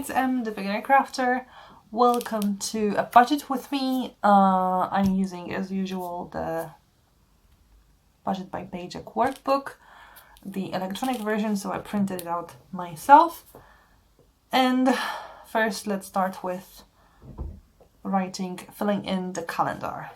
it's Em, the beginner crafter. Welcome to a budget with me. I'm using, as usual, the Budget by Paycheck Workbook, the electronic version, so I printed it out myself. And first, let's start with filling in the calendar.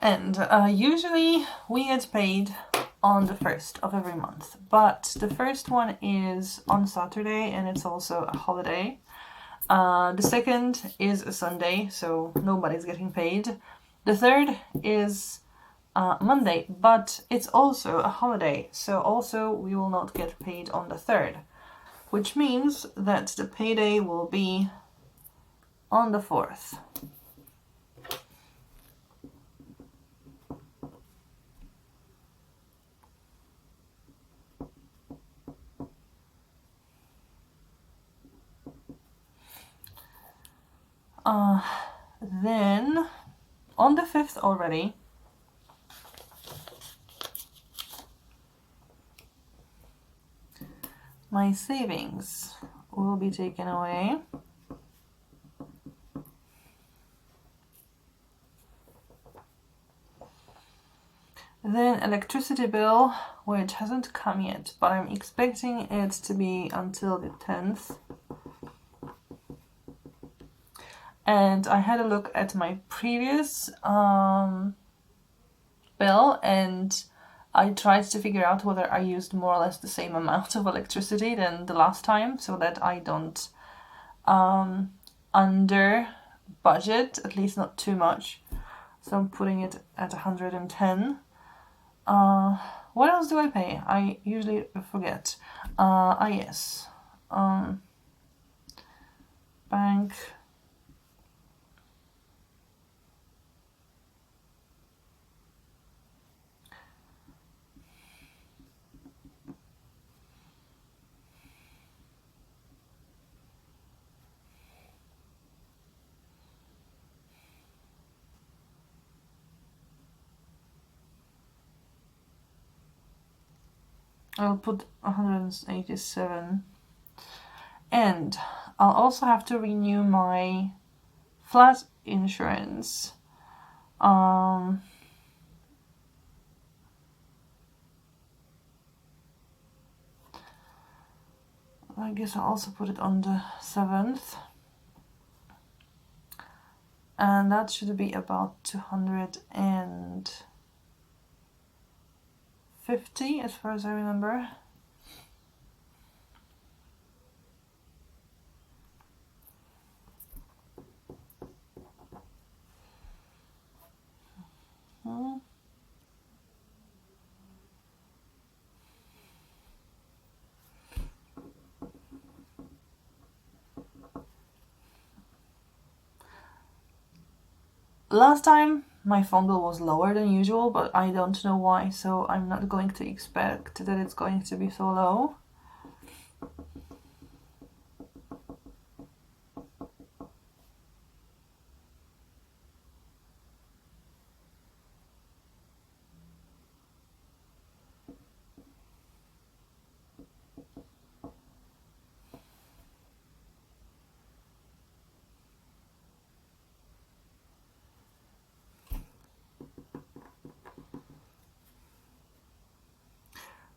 And usually we get paid on the 1st of every month, but the first one is on Saturday and it's also a holiday. The second is a Sunday, so nobody's getting paid. The third is Monday, but it's also a holiday, so also we will not get paid on the 3rd, which means that the payday will be on the 4th. Then on the 5th already, my savings will be taken away. Then electricity bill, which hasn't come yet, but I'm expecting it to be until the 10th. And I had a look at my previous bill and I tried to figure out whether I used more or less the same amount of electricity than the last time, so that I don't under budget, at least not too much. So I'm putting it at 110. What else do I pay? I usually forget. Yes. Bank. I'll put 187. And I'll also have to renew my flat insurance. I guess I'll also put it on the 7th. And that should be about 250 as far as I remember. Last time my phone bill was lower than usual, but I don't know why, so I'm not going to expect that it's going to be so low.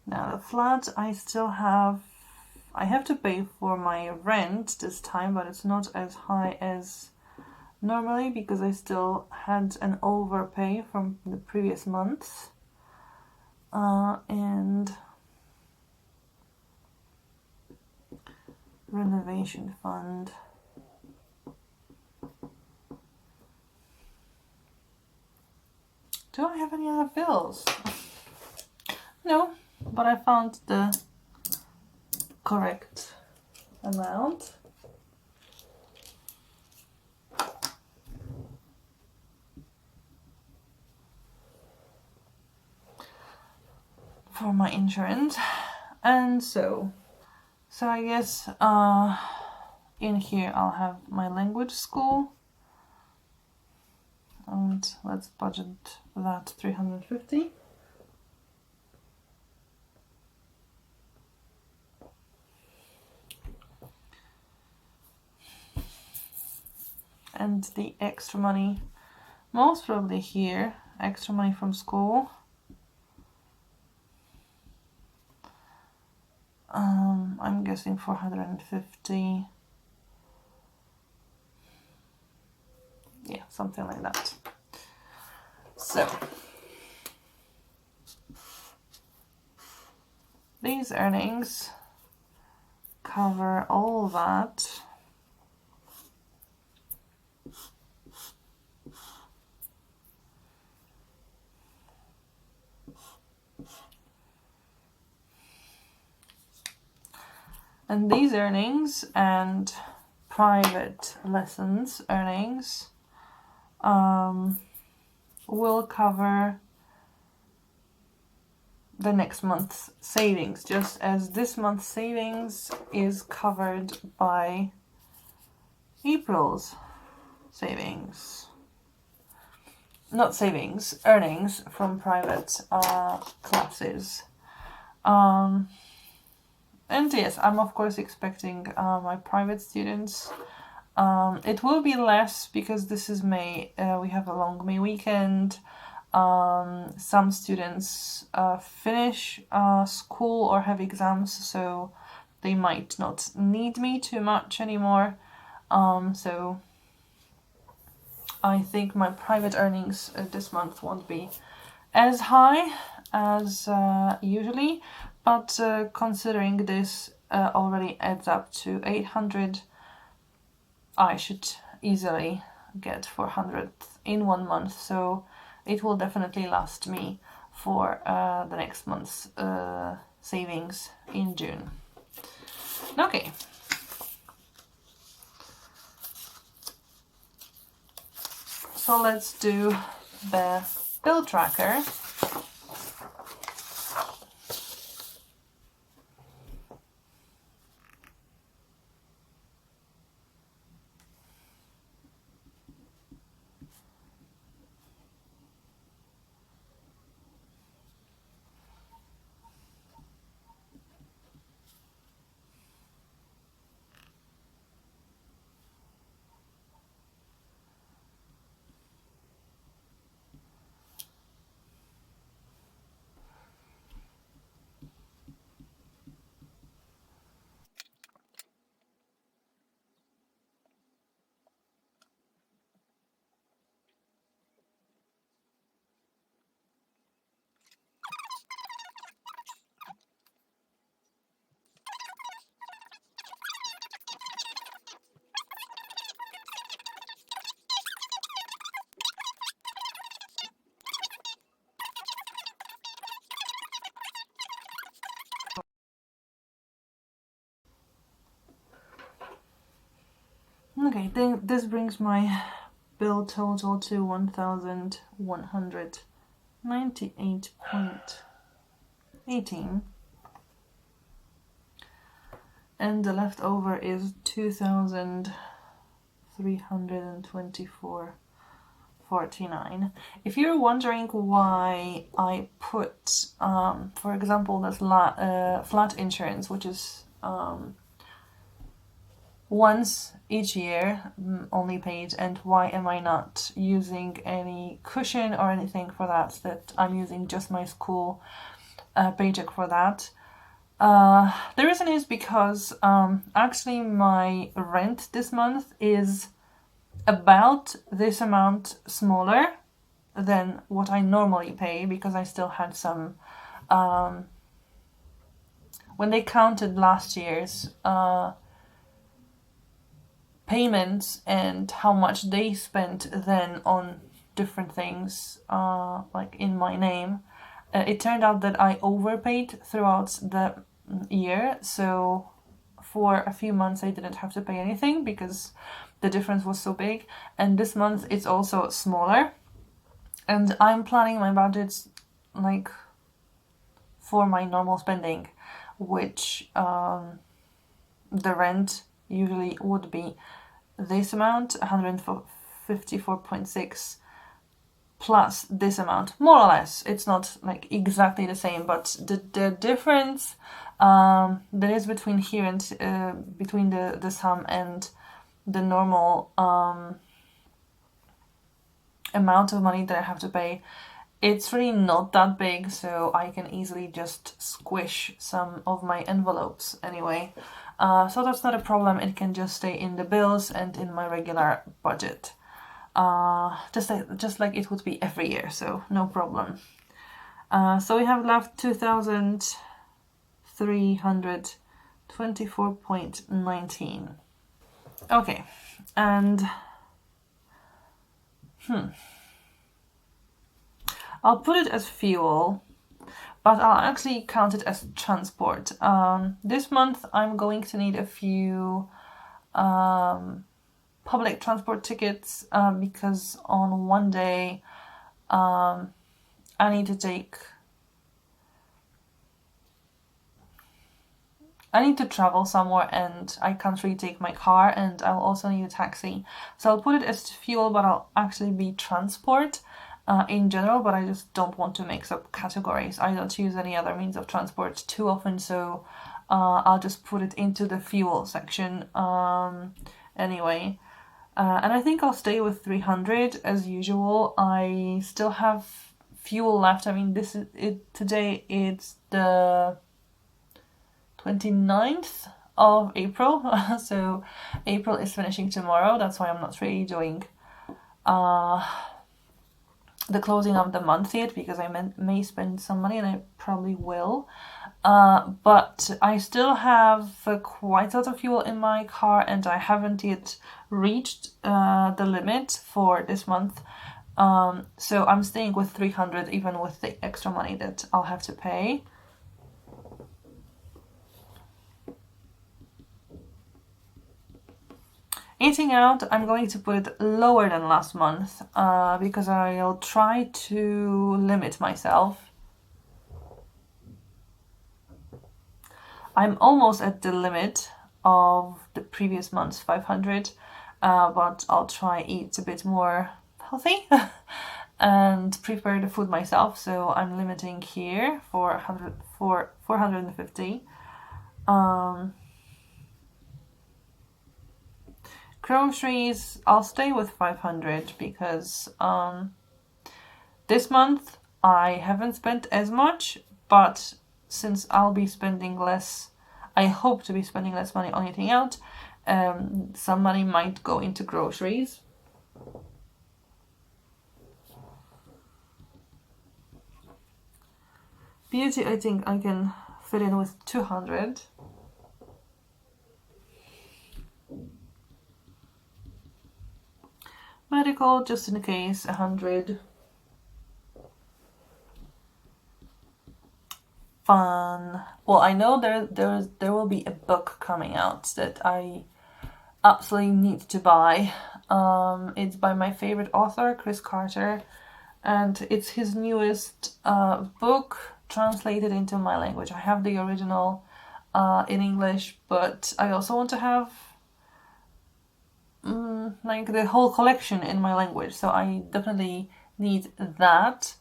Now the flat, I have to pay for my rent this time, but it's not as high as normally because I still had an overpay from the previous months. And renovation fund. Do I have any other bills? No, but I found the correct amount. For my insurance. And so I guess in here I'll have my language school. and let's budget that 350. And the extra money, most probably here, extra money from school. I'm guessing 450. Yeah, something like that. So these earnings cover all that. And these earnings and private lessons earnings will cover the next month's savings, just as this month's savings is covered by April's savings. Not savings, earnings from private classes. And yes, I'm of course expecting my private students. It will be less because this is May. We have a long May weekend. Some students finish school or have exams, so they might not need me too much anymore. So I think my private earnings this month won't be as high as usually, but considering this already adds up to 800, I should easily get 400 in 1 month, so it will definitely last me for the next month's savings in June. Okay. So let's do the bill tracker. Okay, then this brings my bill total to 1,198.18, and the leftover is 2,324.49. If you're wondering why I put, for example, this flat insurance, which is once each year only paid, and why am I not using any cushion or anything for that, I'm using just my school paycheck for that. The reason is because actually my rent this month is about this amount smaller than what I normally pay, because I still had some when they counted last year's payments and how much they spent then on different things like in my name, it turned out that I overpaid throughout the year, so for a few months I didn't have to pay anything because the difference was so big, and this month it's also smaller, and I'm planning my budgets like for my normal spending, which the rent usually would be this amount, 154.6 plus this amount, more or less. It's not like exactly the same, but the difference that is between here and between the sum and the normal amount of money that I have to pay, it's really not that big, so I can easily just squish some of my envelopes anyway. So that's not a problem. It can just stay in the bills and in my regular budget. Just like it would be every year, so no problem. So we have left 2,324.19. Okay, and I'll put it as fuel, but I'll actually count it as transport. This month I'm going to need a few public transport tickets because on one day I need to travel somewhere and I can't really take my car, and I'll also need a taxi. So I'll put it as fuel, but I'll actually be transport in general, but I just don't want to mix up categories. I don't use any other means of transport too often, so I'll just put it into the fuel section anyway. And I think I'll stay with 300 as usual. I still have fuel left. I mean, this is it. Today it's the 29th of April, so April is finishing tomorrow. That's why I'm not really doing the closing of the month yet, because I may spend some money, and I probably will. But I still have quite a lot of fuel in my car, and I haven't yet reached the limit for this month. So I'm staying with 300, even with the extra money that I'll have to pay. Eating out, I'm going to put it lower than last month because I'll try to limit myself. I'm almost at the limit of the previous month's 500, but I'll try eat a bit more healthy and prepare the food myself. So I'm limiting here for 450. Groceries, I'll stay with 500 because this month I haven't spent as much, but since I'll be spending less, I hope to be spending less money on eating out, some money might go into groceries. Beauty, I think I can fit in with 200. Medical, just in case, 100. Fun. Well, I know there will be a book coming out that I absolutely need to buy. It's by my favorite author, Chris Carter, and it's his newest book translated into my language. I have the original in English, but I also want to have like the whole collection in my language, so I definitely need that.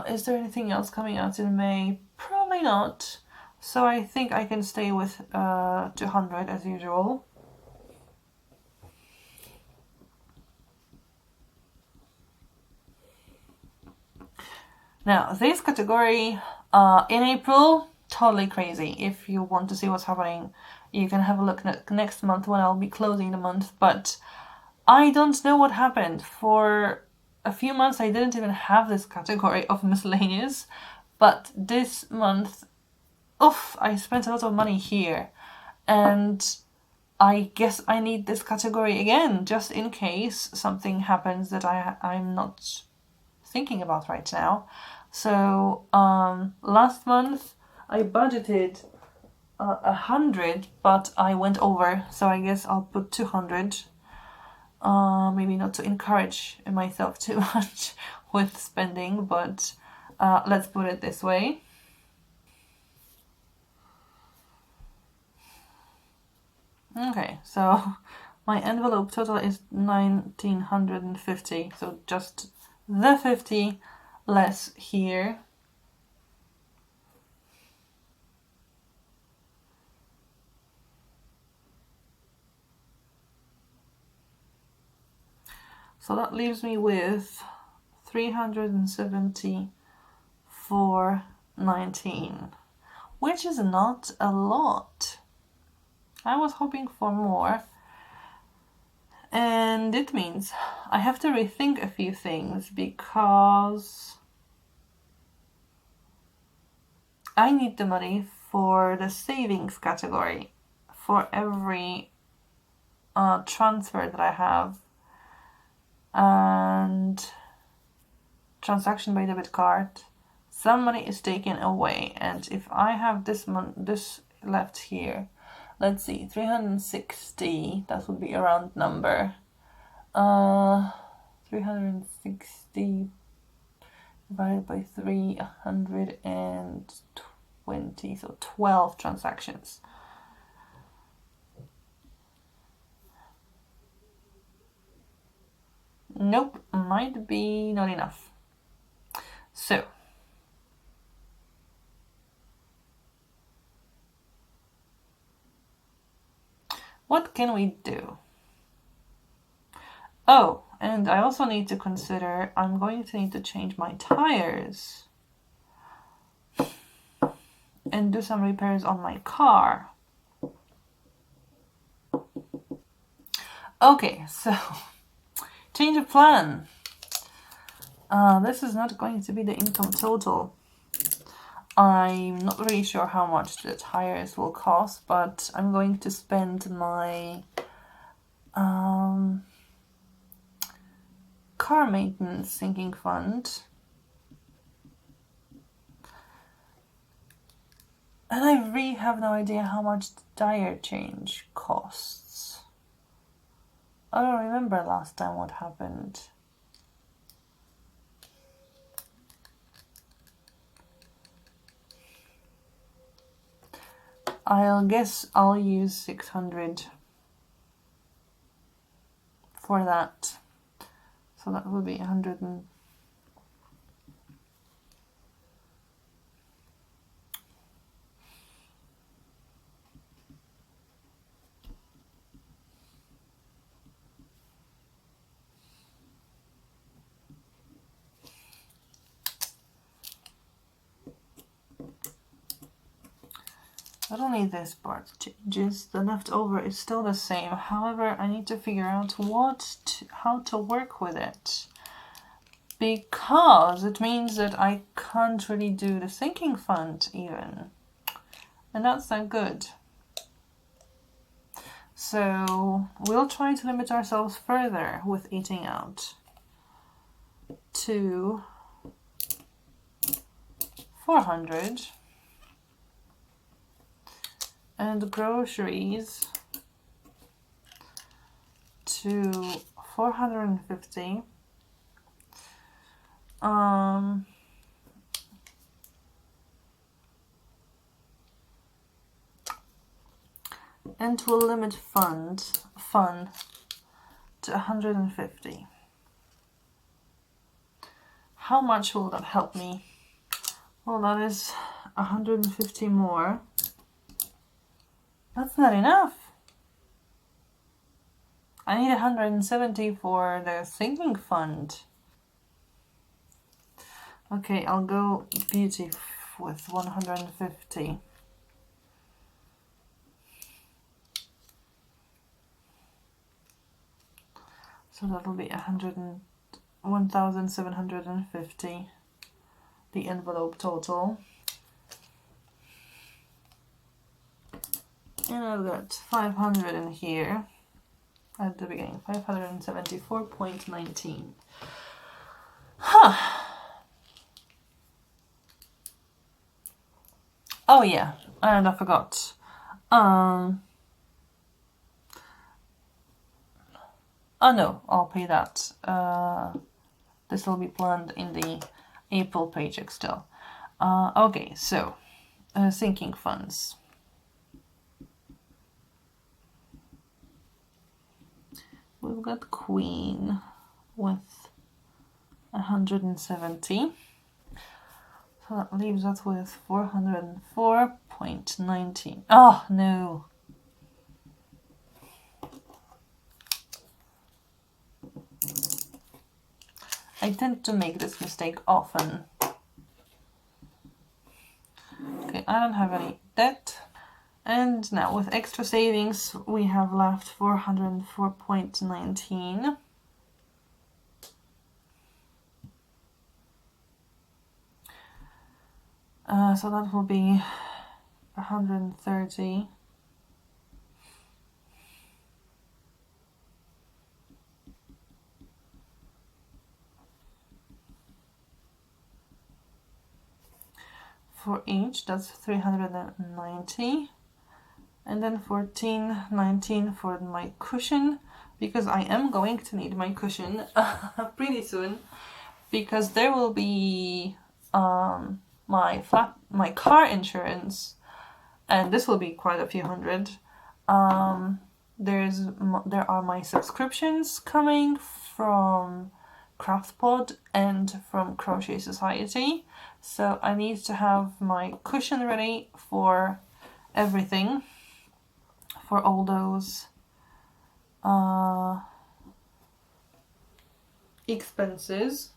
Is there anything else coming out in May? Probably not. So I think I can stay with 200 as usual. Now, this category in April, totally crazy. If you want to see what's happening, you can have a look next month when I'll be closing the month. But I don't know what happened. For a few months, I didn't even have this category of miscellaneous. But this month, I spent a lot of money here. And I guess I need this category again, just in case something happens that I'm not thinking about right now. So last month I budgeted 100, but I went over, so I guess I'll put 200. Maybe not to encourage myself too much with spending, but let's put it this way. Okay, so my envelope total is 1,950, so just the 50 less here. So that leaves me with 374.19, which is not a lot. I was hoping for more. And it means I have to rethink a few things because I need the money for the savings category for every transfer that I have and transaction by debit card. Some money is taken away, and if I have this left here, let's see, 360, that would be a round number. 360 divided by 320, so 12 transactions. Nope, might be not enough. So what can we do? Oh, and I also need to consider I'm going to need to change my tires and do some repairs on my car. Okay, so change of plan. This is not going to be the income total. I'm not really sure how much the tires will cost, but I'm going to spend my car maintenance sinking fund. And I really have no idea how much the tire change costs. I don't remember last time what happened. I'll guess I'll use 600 for that. So that will be 100 and not only this part changes, the leftover is still the same. However, I need to figure out how to work with it, because it means that I can't really do the sinking fund even, and that's not good. So we'll try to limit ourselves further with eating out to 400. And groceries to 450. And we'll limit fun to 150. How much will that help me? Well, that is 150 more. That's not enough. I need 170 for the sinking fund. Okay, I'll go beauty with 150. So that'll be 1,750, the envelope total. And I've got 500 in here at the beginning, 574.19. Huh. Oh yeah, and I forgot. Oh no, I'll pay that. This will be planned in the April paycheck still. Okay, so sinking funds. We've got Queen with 170. So that leaves us with 404.19. Oh, no. I tend to make this mistake often. Okay, I don't have any debt. And now with extra savings, we have left 404.19. So that will be 130. For each, that's 390. And then 14.19 for my cushion, because I am going to need my cushion pretty soon, because there will be my car insurance, and this will be quite a few hundred. There are my subscriptions coming from CraftPod and from Crochet Society, so I need to have my cushion ready for everything, for all those expenses.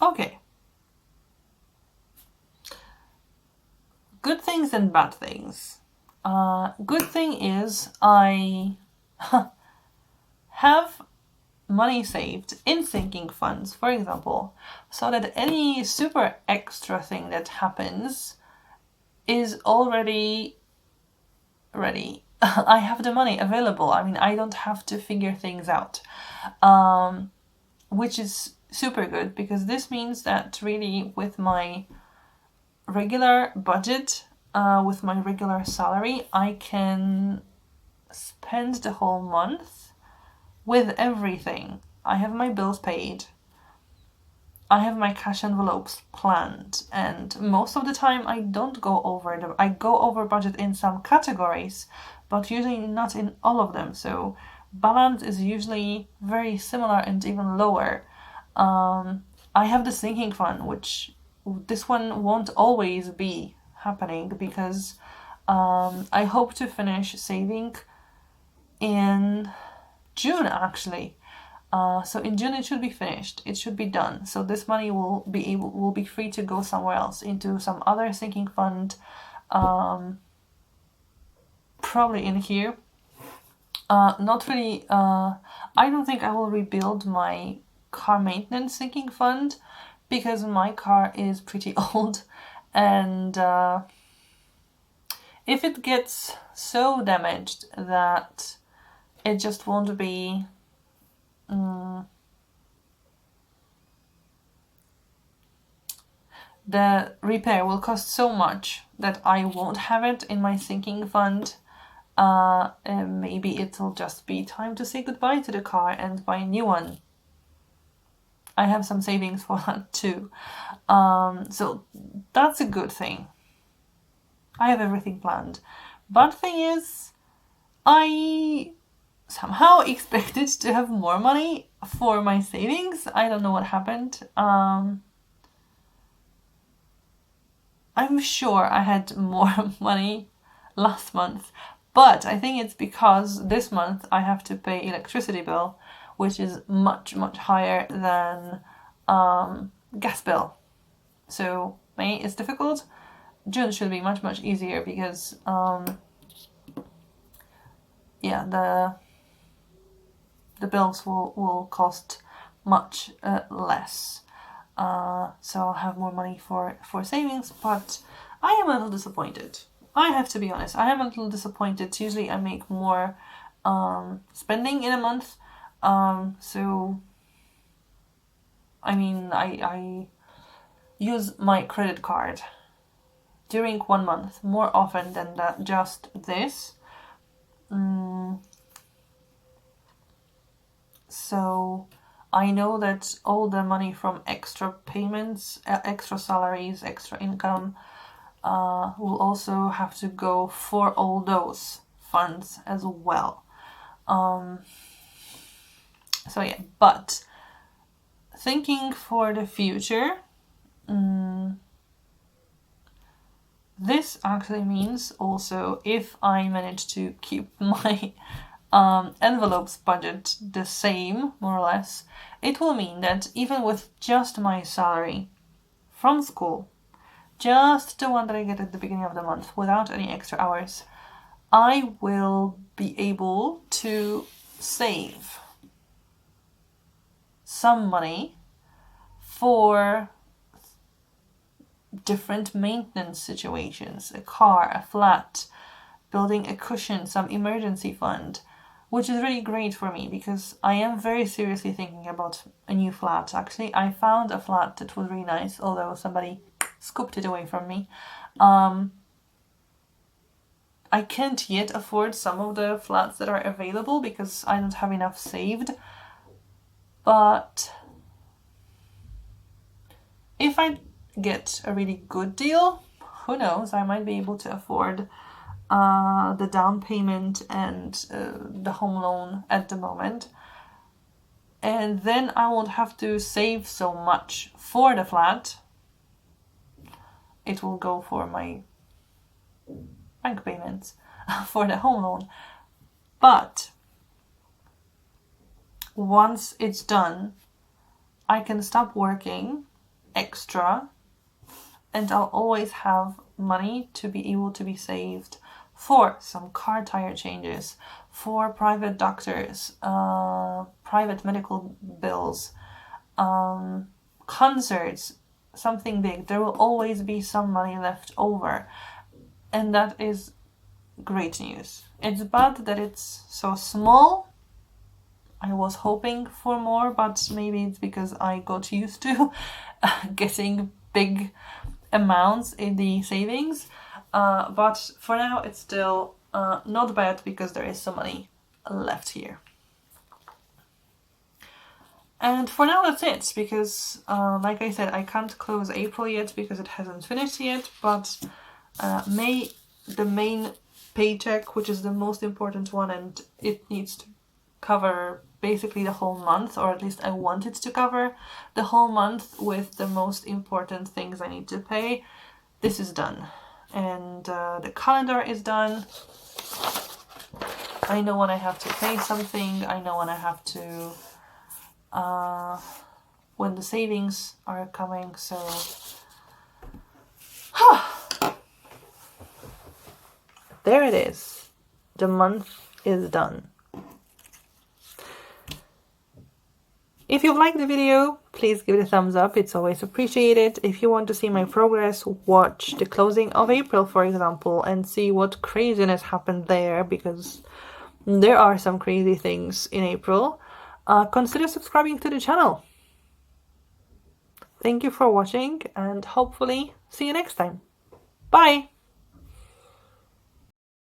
Okay. Good things and bad things. Good thing is I have money saved in sinking funds, for example, so that any super extra thing that happens is already ready. I have the money available. I mean, I don't have to figure things out, which is super good, because this means that really with my regular budget, with my regular salary, I can spend the whole month with everything. I have my bills paid. I have my cash envelopes planned, and most of the time I don't go over them. I go over budget in some categories, but usually not in all of them. So balance is usually very similar and even lower. I have the sinking fund, which this one won't always be happening, because I hope to finish saving in June, actually. So in June it should be finished. It should be done. So this money will be free to go somewhere else, into some other sinking fund, probably in here. Not really. I don't think I will rebuild my car maintenance sinking fund, because my car is pretty old, and if it gets so damaged that it just won't be the repair will cost so much that I won't have it in my sinking fund, maybe it'll just be time to say goodbye to the car and buy a new one. I have some savings for that too. So that's a good thing. I have everything planned. Bad thing is, I somehow expected to have more money for my savings. I don't know what happened. I'm sure I had more money last month, but I think it's because this month I have to pay electricity bill, which is much higher than gas bill. So May is difficult. June should be much easier, because the bills will cost much less. So I'll have more money for savings, but I am a little disappointed. I have to be honest. I am a little disappointed. Usually I make more spending in a month. So I mean, I use my credit card during 1 month more often than that, just this. So I know that all the money from extra payments, extra salaries, extra income will also have to go for all those funds as well. So yeah, but thinking for the future, this actually means also if I manage to keep my envelopes budget the same, more or less, it will mean that even with just my salary from school, just the one that I get at the beginning of the month without any extra hours, I will be able to save some money for different maintenance situations, a car, a flat, building a cushion, some emergency fund, which is really great for me because I am very seriously thinking about a new flat. Actually, I found a flat that was really nice, although somebody scooped it away from me. I can't yet afford some of the flats that are available because I don't have enough saved. But if I get a really good deal, who knows, I might be able to afford the down payment and the home loan at the moment. And then I won't have to save so much for the flat. It will go for my bank payments for the home loan. But once it's done, I can stop working extra and I'll always have money to be able to be saved for some car tire changes, for private doctors, private medical bills, concerts, something big. There will always be some money left over. And that is great news. It's bad that it's so small. I was hoping for more, but maybe it's because I got used to getting big amounts in the savings. But for now, it's still not bad because there is some money left here. And for now, that's it, because like I said, I can't close April yet because it hasn't finished yet, but May, the main paycheck, which is the most important one, and it needs to cover basically the whole month, or at least I want it to cover the whole month with the most important things I need to pay. This is done. And the calendar is done. I know when I have to pay something. I know when I have to... when the savings are coming, so... There it is. The month is done. If you liked the video, please give it a thumbs up. It's always appreciated. If you want to see my progress, watch the closing of April, for example, and see what craziness happened there, because there are some crazy things in April. Consider subscribing to the channel. Thank you for watching, and hopefully see you next time. Bye!